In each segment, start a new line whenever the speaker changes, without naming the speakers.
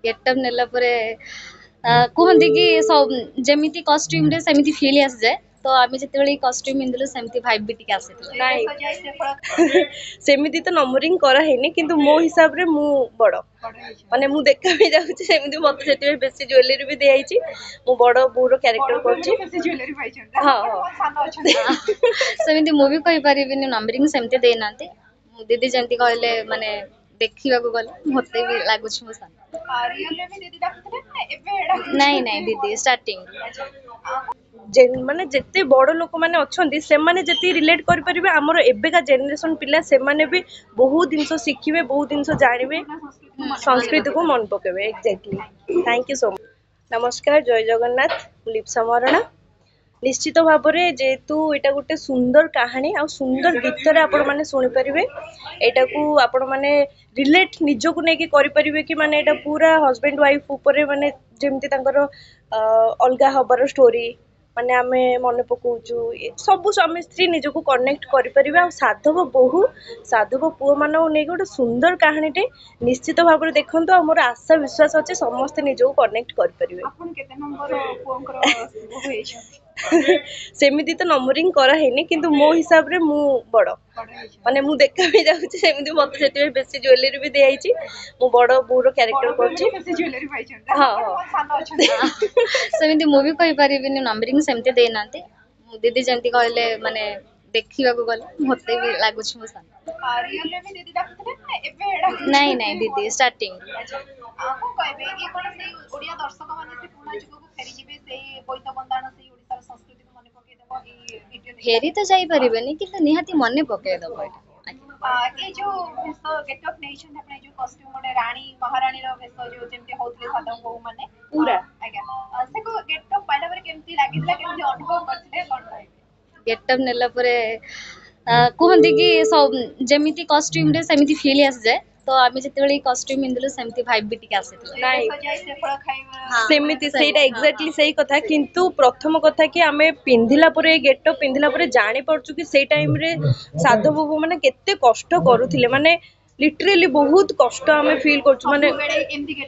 getup नेला परे कहते कि सब जमीती कॉस्ट्यूम रे सेमिति फील आस जाए तो आम जिते कॉस्ट्यूम पिंधलु सेमती भाइब भी टिके आसी
नाई सेमिति तो नंबरिंग करा हेनी किंतु मो हिसाब रे मु बड़ माने मु देखा भी जाउछि सेमिति मते सेति बेसी ज्वेलरी भी दे आइछि मु बड़ बूरो कैरेक्टर करछि
बेसी ज्वेलरी पाइछन
हां
सानो अछन
सेमती मु भी कहि परिबिनी नंबरिंग सेमती दे नांती दीदी जेंती कहले माने देखिबा को गले मते भी लागुछ मो सान
रियल रे भी दीदी डाकथले ना एबे एडा
नहीं नहीं दीदी स्टार्टिंग
माने जेते बड़ लोक माने अछंती से माने जेती रिलेट करि परिबे हमर एबेका जनरेशन पिला से माने भी बहुत जिंस शिखिबे बहुत जिंस जानिबे संस्कृति को मन पकेबे exactly thank you so much नमस्कार जय जगन्नाथ लिप्सा मरणा निश्चित भाव में जेहेतु यहाँ गोटे सुंदर कहानी आ सुंदर गीतर आपण मैंने शुणी पारे यहाँ को आपण मैंने रिलेट निजक नहीं करें कि माने एटा पूरा हस्बैंड वाइफ उपर माने जमती अलग हबार स्टोरी माने आमे मन पकाउछु सब स्वामी स्त्री निजक कनेक्ट करें आ साधव बहु साधव पुओ मान नहीं गोटे सुंदर कहानीटे निश्चित भाव में देखो आ मोर आशा विश्वास अच्छे समस्ते निजक कनेक्ट करें सेमिति तो नंबरिंग करा हेनी किंतु मो हिसाब रे मु बड़ माने मु देखा भी जाउछि सेमिति मते सेति बेसी ज्वेलरी भी दे आइछि मु बड़ बूरो कैरेक्टर करछि
बेसी ज्वेलरी पाइछन
हां
सानो अछन
सेमती मु भी कहि परिबिनी नंबरिंग सेमती दे नांती दीदी जेंती कहले माने देखिबा को गले मते भी लागुछ मो सान
रियल रे भी दीदी डाकथले ना एबे एडा
नहीं नहीं दीदी स्टार्टिंग
को कहबे ए कोन से ओडिया दर्शक माने से पुना जुग को फेरी जिबे से बोइता बंदाण से ओडिसा संस्कृति को माने पके देबो ई वीडियो
फेरी तो जाई परिबेनी किंतु निहाती मने पके दबो
ए जो भेष गेटअप नेशन अपने जो कॉस्ट्यूम मोडे रानी महारानी रो भेष जो जेमते होतले साधव बहु माने
पूरा
आज्ञा से को गेटअप पाइला पर केमती लागितला केमती अनुभव करथिले कोन कहबे
गेटअप नेला परे कहते कि सब जमीती कॉस्ट्यूम रे सेमिति फील आस जाए तो आम जिते कॉस्ट्यूम पिंधलु सेमती भाइब भी टिके आसी
नाई सजाई से फळ खाइबा
सेमिति सेटा एग्जैक्टली सही कथा किंतु प्रथम कथा कि आमे पिंधिला परे गेटअप पिंधिला परे जानि परछु कि सेई टाइम रे साधव बाबू माने केते कष्ट करूथिले माने लिटरली बहुत कष्ट आमे फील करछु माने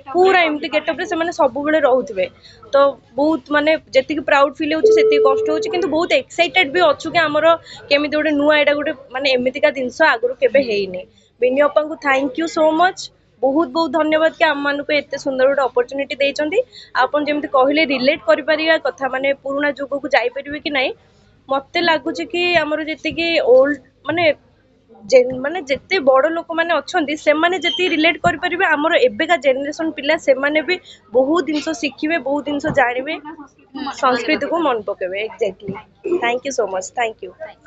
पूरा एमती गेटअप रे से माने सब बेले रहउथिबे तो बहुत माने जेति कि प्राउड फील होछि सेति कष्ट होछि किंतु बहुत एक्साइटेड भी अछु कि हमरो केमिति गोटे नुआ एटा गोटे माने एमिति का दिनस आगुरु केबे हेइनी बिनी अपा को थैंक यू सो मच बहुत बहुत धन्यवाद कि आम मानक एते सुंदर गोटे अपॉर्चुनिटी देइचंती आपन जेमति कहिले रिलेट करि परिया कथा माने पुराना जुग को जाई परिबे कि नाही मते लागुछि कि हमरो जेति कि ओल्ड माने माने जेते बड़ लोक माने अछंती से माने जेति रिलेट करि परिबे हमर एबेका जनरेशन पिला से माने भी बहुत जिंस शिखिबे बहुत जिंस जानिबे संस्कृति को मन पकेबे exactly thank you so much thank you